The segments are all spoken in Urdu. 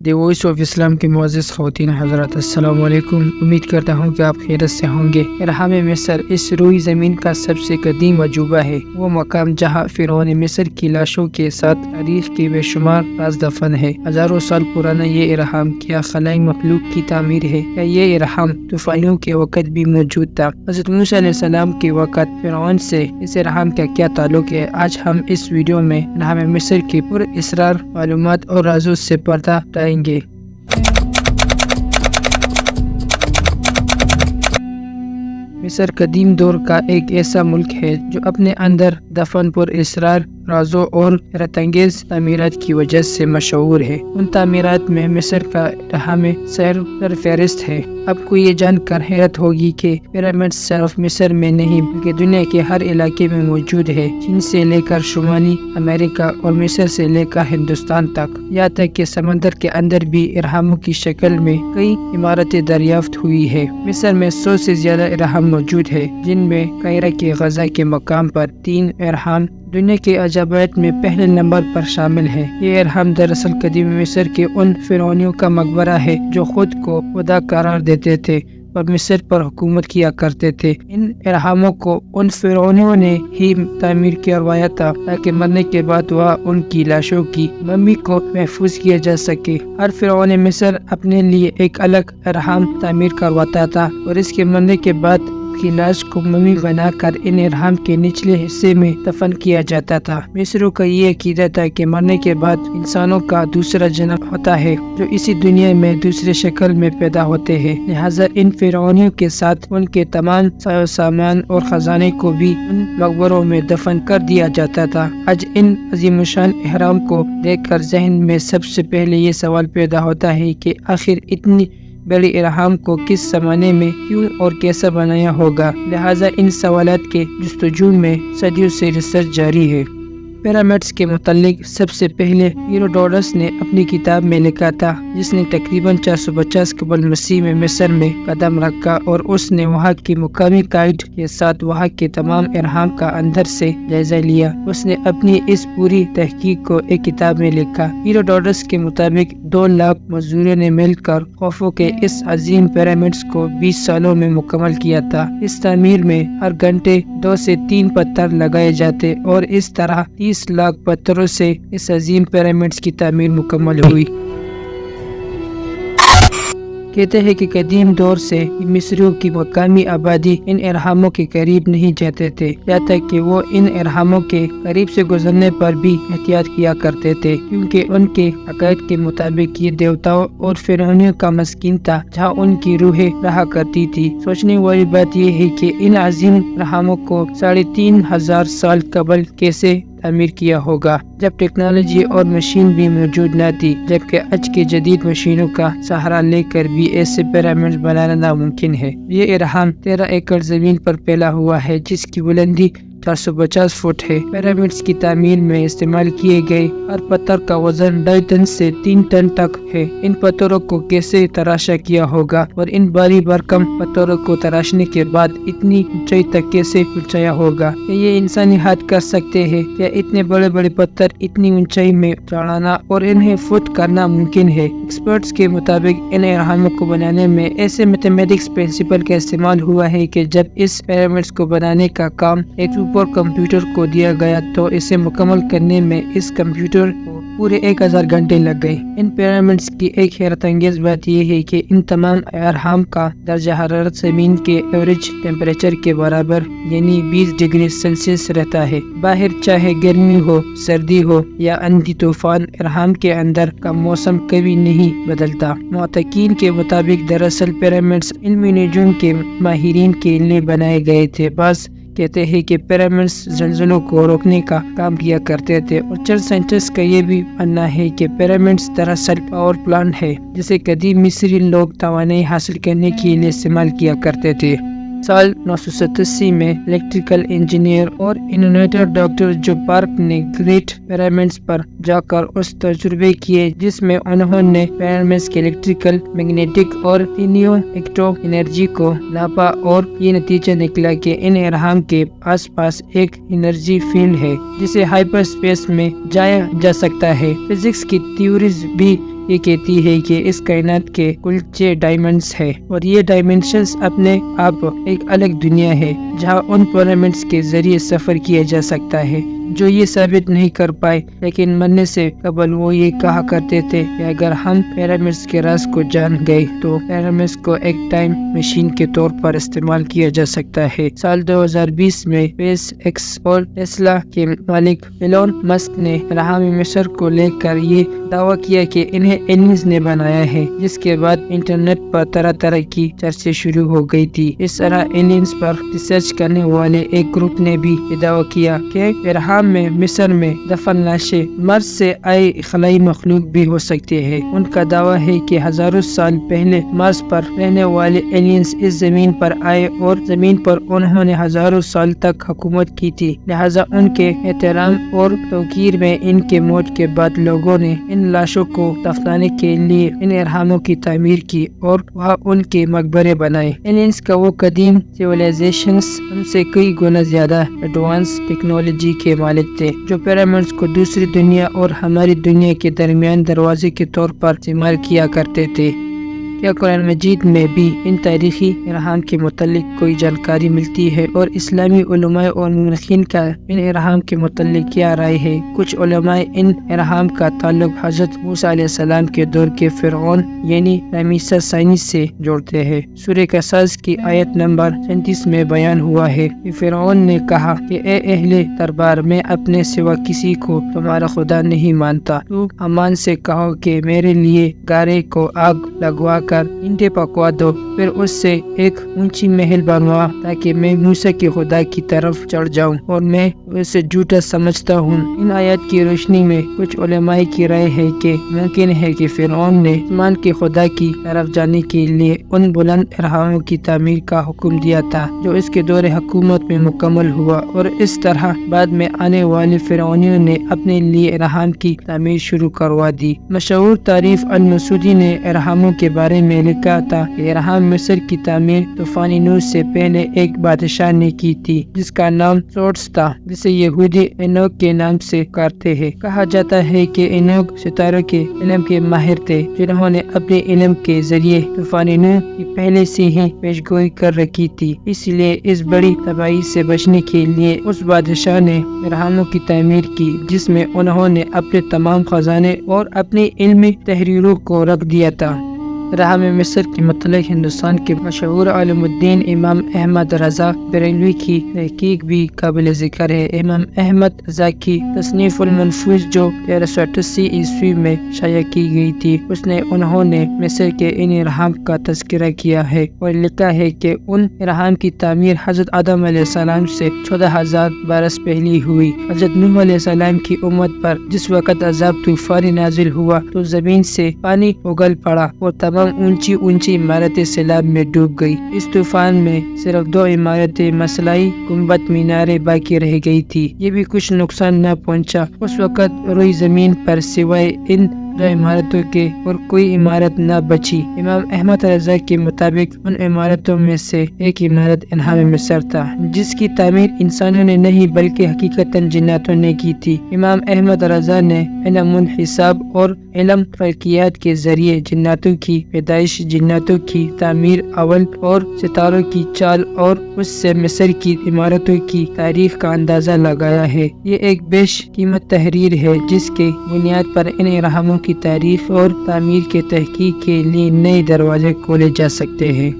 دی وائس آف اسلام کے معزز خواتین حضرات، السلام علیکم۔ امید کرتا ہوں کہ آپ خیریت سے ہوں گے۔ ارحام مصر اس روئی زمین کا سب سے قدیم عجوبہ ہے، وہ مقام جہاں فرعون مصر کی لاشوں کے ساتھ تاریخ کے بے شمار راز دفن ہے۔ ہزاروں سال پرانا یہ ارحام کیا خلائی مخلوق کی تعمیر ہے، یا یہ ارحام طوفانوں کے وقت بھی موجود تھا؟ حضرت موسیٰ علیہ السلام کے وقت فرعون سے اس ارحام کا کیا تعلق ہے؟ آج ہم اس ویڈیو میں ارحام مصر کی پر اسرار معلومات اور رازوں سے پردہ اٹھائیں گے۔ مصر قدیم دور کا ایک ایسا ملک ہے جو اپنے اندر دفن پر اسرار، رازوں اور حیرت انگیز تعمیرات کی وجہ سے مشہور ہے۔ ان تعمیرات میں مصر کا ارحام سرفہرست ہے۔ اب کو یہ جان کر حیرت ہوگی کہ پیرامڈ صرف مصر میں نہیں بلکہ دنیا کے ہر علاقے میں موجود ہے، چین سے لے کر شمالی امریکہ اور مصر سے لے کر ہندوستان تک، یہاں تک کہ سمندر کے اندر بھی ارحاموں کی شکل میں کئی عمارتیں دریافت ہوئی ہے۔ مصر میں 100 سے زیادہ ارحام موجود ہے، جن میں قاہرہ کے غزہ کے مقام پر 3 ارحام دنیا کے عجائبات میں پہلے نمبر پر شامل ہے۔ یہ ارحام دراصل قدیم مصر کے ان فرعونیوں کا مقبرہ ہے جو خود کو خدا قرار دیتے تھے اور مصر پر حکومت کیا کرتے تھے۔ ان ارحاموں کو ان فرعونیوں نے ہی تعمیر کروایا تھا تاکہ مرنے کے بعد وہاں ان کی لاشوں کی ممی کو محفوظ کیا جا سکے۔ ہر فرعون مصر اپنے لیے ایک الگ ارحام تعمیر کرواتا تھا اور اس کے مرنے کے بعد کی لاش کو ممی بنا کر ان ارحام کے نچلے حصے میں دفن کیا جاتا تھا۔ مصریوں کا یہ عقیدہ تھا کہ مرنے کے بعد انسانوں کا دوسرا جنم ہوتا ہے جو اسی دنیا میں دوسرے شکل میں پیدا ہوتے ہیں، لہٰذا ان فرعونیوں کے ساتھ ان کے تمام سامان اور خزانے کو بھی ان مقبروں میں دفن کر دیا جاتا تھا۔ آج ان عظیم الشان اہرام کو دیکھ کر ذہن میں سب سے پہلے یہ سوال پیدا ہوتا ہے کہ آخر اتنی بڑی ارحام کو کس زمانے میں کیوں اور کیسا بنایا ہوگا؟ لہٰذا ان سوالات کے جستجو میں صدیوں سے ریسرچ جاری ہے۔ پیرامڈس کے متعلق سب سے پہلے ہیروڈوٹس نے اپنی کتاب میں لکھا تھا، جس نے تقریباً 450 قبل مسیح میں مصر میں قدم رکھا اور اس نے وہاں کی مقامی قائد کے ساتھ وہاں کے تمام ارحام کا اندر سے جائزہ لیا۔ اس نے اپنی اس پوری تحقیق کو ایک کتاب میں لکھا۔ ہیروڈوٹس کے مطابق 2 لاکھ مزدوروں نے مل کر خوفو کے اس عظیم پیرامڈس کو 20 سالوں میں مکمل کیا تھا۔ اس تعمیر میں ہر گھنٹے 2 سے 3 پتھر لگائے جاتے اور اس طرح 30 لاکھ پتھروں سے اس عظیم پیرامڈس کی تعمیر مکمل ہوئی۔ کہتے ہیں کہ قدیم دور سے مصریوں کی مقامی آبادی ان ارحاموں کے قریب نہیں جاتے تھے، یہاں تک کہ وہ ان ارحاموں کے قریب سے گزرنے پر بھی احتیاط کیا کرتے تھے، کیونکہ ان کے عقائد کے مطابق یہ دیوتاؤں اور فرعونیوں کا مسکن تھا جہاں ان کی روحیں رہا کرتی تھی۔ سوچنے والی بات یہ ہے کہ ان عظیم ارحاموں کو 3500 سال قبل کیسے تعمیر کیا ہوگا، جب ٹیکنالوجی اور مشین بھی موجود نہ تھی، جبکہ آج کے جدید مشینوں کا سہارا لے کر بھی ایسے پیرامڈ بنانا ناممکن ہے۔ یہ ارحام 13 ایکڑ زمین پر پھیلا ہوا ہے، جس کی بلندی 450 فٹ ہے۔ پیرامڈس کی تعمیر میں استعمال کیے گئے ہر پتھر کا وزن 2.5 ٹن سے 3 ٹن تک ہے۔ ان پتھروں کو کیسے تراشا کیا ہوگا اور ان بھاری بھرکم پتھروں کو تراشنے کے بعد اتنی اونچائی تک کیسے پہنچایا ہوگا؟ کیا یہ انسانی ہاتھ کر سکتے ہیں؟ کیا اتنے بڑے بڑے پتھر اتنی اونچائی میں چڑھانا اور انہیں فٹ کرنا ممکن ہے؟ ایکسپرٹس کے مطابق ان ارحاموں کو بنانے میں ایسے میتھمیٹکس پرنسپل کا استعمال ہوا ہے کہ جب اس پیرامڈس کو بنانے کا کام ایک سپر کمپیوٹر کو دیا گیا تو اسے مکمل کرنے میں اس کمپیوٹر کو پورے 1000 گھنٹے لگ گئے۔ ان پیرامڈس کی ایک حیرت انگیز بات یہ ہے کہ ان تمام ارحام کا درجہ حرارت زمین کے ایوریج ٹیمپریچر کے برابر یعنی 20 ڈگری سیلسیس رہتا ہے۔ باہر چاہے گرمی ہو، سردی ہو یا آندھی طوفان، ارحام کے اندر کا موسم کبھی نہیں بدلتا۔ محققین کے مطابق دراصل پیرامڈس علمی نجوم کے ماہرین کے لیے بنائے گئے تھے۔ بعض کہتے ہیں کہ پیرامڈس زلزلوں کو روکنے کا کام کیا کرتے تھے، اور چند سائنٹسٹ کا یہ بھی ماننا ہے کہ پیرامڈس دراصل پاور پلانٹ ہے جسے قدیم مصری لوگ توانائی حاصل کرنے کے لیے استعمال کیا کرتے تھے۔ سال 987 میں الیکٹریکل انجینئر اور انویٹر ڈاکٹر جو پارک نے گریٹ پیرامڈس پر جا کر اس تجربے کیے جس میں انہوں نے پیرامڈس کے الیکٹریکل، میگنیٹک اور تینیو ایکٹو انرجی کو ناپا، اور یہ نتیجہ نکلا کہ ان ارحام کے آس پاس ایک انرجی فیلڈ ہے جسے ہائپر اسپیس میں جایا جا سکتا ہے۔ فزکس کی تھیوریز بھی یہ کہتی ہے کہ اس کائنات کے کل 6 ڈائمنڈز ہے اور یہ ڈائمنشنز اپنے آپ ایک الگ دنیا ہے جہاں ان پیرامڈس کے ذریعے سفر کیا جا سکتا ہے، جو یہ ثابت نہیں کر پائے، لیکن مرنے سے قبل وہ یہ کہا کرتے تھے کہ اگر ہم پیرامڈس کے راز کو جان گئے تو پیرامڈس کو ایک ٹائم مشین کے طور پر استعمال کیا جا سکتا ہے۔ سال 2020 میں اسپیس ایکس اور ٹیسلا کے مالک ایلون مسک نے راہ مصر کو لے کر یہ دعویٰ کیا کہ انہیں ایلینز نے بنایا ہے، جس کے بعد انٹرنیٹ پر طرح طرح کی چرچے شروع ہو گئی تھی۔ اس طرح ایلینز پر ریسرچ کرنے والے ایک گروپ نے بھی یہ دعویٰ کیا کہ میں مصر میں دفن لاشیں مرض سے آئے خلائی مخلوق بھی ہو سکتے ہیں۔ ان کا دعویٰ ہے کہ ہزاروں سال پہلے مرض پر رہنے والے ایلینز اس زمین پر آئے اور زمین پر انہوں نے ہزاروں سال تک حکومت کی تھی، لہٰذا ان کے احترام اور توقیر میں ان کے موت کے بعد لوگوں نے ان لاشوں کو دفنانے کے لیے ان اہراموں کی تعمیر کی اور وہاں ان کے مقبرے بنائے۔ ایلینز کا وہ قدیم سیویلائزیشنز ان سے کئی گنا زیادہ ایڈوانس ٹیکنالوجی کے مالک تھے، جو پیرامڈس کو دوسری دنیا اور ہماری دنیا کے درمیان دروازے کے طور پر استعمال کیا کرتے تھے۔ کیا قرآن مجید میں بھی ان تاریخی اہرام کے متعلق کوئی جانکاری ملتی ہے اور اسلامی علماء اور مورخین کا ان اہرام کے متعلق کیا رائے ہے؟ کچھ علماء ان اہرام کا تعلق حضرت موسیٰ علیہ السلام کے دور کے فرعون یعنی رمیسیس سائنس سے جوڑتے ہیں۔ سورہ قصص کی آیت نمبر 37 میں بیان ہوا ہے کہ فرعون نے کہا کہ اے اہل دربار، میں اپنے سوا کسی کو تمہارا خدا نہیں مانتا، تو حمان سے کہو کہ میرے لیے گارے کو آگ لگوا کر انڈے پکوا دو، پھر اس سے ایک اونچی محل بنوا تاکہ میں موسیٰ کے خدا کی طرف چڑھ جاؤں، اور میں اسے جھوٹا سمجھتا ہوں۔ ان آیات کی روشنی میں کچھ علماء کی رائے ہے کہ ممکن ہے کہ فرعون نے آسمان کے خدا کی طرف جانے کے لیے ان بلند اہراموں کی تعمیر کا حکم دیا تھا، جو اس کے دور حکومت میں مکمل ہوا، اور اس طرح بعد میں آنے والے فرعونیوں نے اپنے لیے اہرام کی تعمیر شروع کروا دی۔ مشہور تعریف المسعودی نے اہراموں کے بارے میں لکھا تھا کہ اہرام مصر کی تعمیر طوفان نوح سے پہلے ایک بادشاہ نے کی تھی جس کا نام سوٹس تھا، جسے یہودی اینوک کے نام سے پکارتے ہیں۔ کہا جاتا ہے کہ اینوک ستاروں کے علم کے ماہر تھے، جنہوں نے اپنے علم کے ذریعے طوفان نوح کی پہلے سے ہی پیشگوئی کر رکھی تھی، اس لیے اس بڑی تباہی سے بچنے کے لیے اس بادشاہ نے اہراموں کی تعمیر کی، جس میں انہوں نے اپنے تمام خزانے اور اپنی علمی تحریروں کو رکھ دیا تھا۔ رحم مصر کے متعلق ہندوستان کے مشہور عالم الدین امام احمد رضا بریلوی کی تحقیق بھی قابل ذکر ہے۔ امام احمد رضا کی تصنیف المنفوس جو 1388 عیسوی میں شائع کی گئی تھی، اس نے انہوں نے مصر کے ان اہرام کا تذکرہ کیا ہے اور لکھا ہے کہ ان اہرام کی تعمیر حضرت آدم علیہ السلام سے 14,000 برس پہلے ہوئی۔ حضرت نوح علیہ السلام کی امت پر جس وقت عذاب طوفان نازل ہوا تو زمین سے پانی اگل پڑا اور تمام اونچی عمارتیں سیلاب میں ڈوب گئی۔ اس طوفان میں صرف 2 عمارتیں مسلائی گنبد میناریں باقی رہ گئی تھی، یہ بھی کچھ نقصان نہ پہنچا۔ اس وقت روئی زمین پر سوائے ان 2 عمارتوں کے اور کوئی عمارت نہ بچی۔ امام احمد رضا کے مطابق ان عمارتوں میں سے ایک عمارت اہرام مصر تھا، جس کی تعمیر انسانوں نے نہیں بلکہ حقیقتاً جناتوں نے کی تھی۔ امام احمد رضا نے علم الحساب اور علم فلکیات کے ذریعے جناتوں کی پیدائش، جناتوں کی تعمیر اول اور ستاروں کی چال اور اس سے مصر کی عمارتوں کی تاریخ کا اندازہ لگایا ہے۔ یہ ایک بیش قیمت تحریر ہے جس کے بنیاد پر ان اہراموں کی تاریخ اور تعمیر کے تحقیق کے لیے نئے دروازے کھولے جا سکتے ہیں۔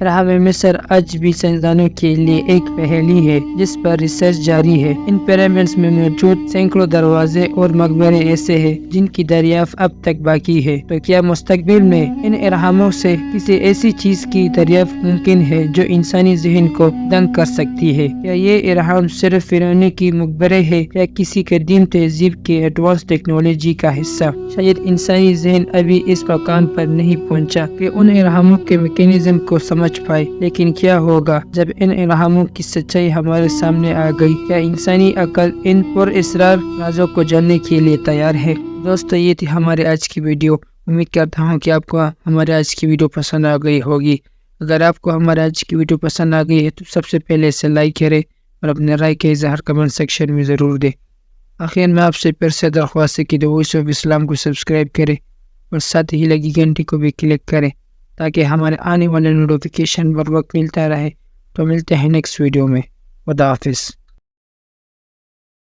اہرام مصر آج بھی سائنسدانوں کے لیے ایک پہیلی ہے جس پر ریسرچ جاری ہے۔ ان پیرامڈز میں موجود سینکڑوں دروازے اور مقبرے ایسے ہیں جن کی دریافت اب تک باقی ہے۔ تو کیا مستقبل میں ان اہراموں سے کسی ایسی چیز کی دریافت ممکن ہے جو انسانی ذہن کو دنگ کر سکتی ہے؟ کیا یہ اہرام صرف فرعونی کی مقبرے ہے یا کسی قدیم تہذیب کے ایڈوانس ٹیکنالوجی کا حصہ؟ شاید انسانی ذہن ابھی اس مقام پر نہیں پہنچا کہ ان اہراموں کے میکینزم کو سمجھ پائے، لیکن کیا ہوگا جب ان اہراموں کی سچائی ہمارے سامنے آ گئی؟ کیا انسانی عقل ان پر اسرار رازوں کو جاننے کے لیے تیار ہے؟ دوستو، یہ تھی ہمارے آج کی ویڈیو۔ امید کرتا ہوں کہ آپ کو ہمارے آج کی ویڈیو پسند آ گئی ہوگی۔ اگر آپ کو ہمارے آج کی ویڈیو پسند آ گئی ہے تو سب سے پہلے اسے لائک کریں اور اپنے رائے کا اظہار کمنٹ سیکشن میں ضرور دیں۔ آخر میں آپ سے پھر سے درخواست ہے کہ دی وائس آف اسلام کو سبسکرائب کریں اور ساتھ ہی لگی گھنٹی کو بھی کلک کریں تاکہ ہمارے آنے والے نوٹیفیکیشن بر وقت ملتا رہے۔ تو ملتے ہیں نیکسٹ ویڈیو میں۔ خدا حافظ۔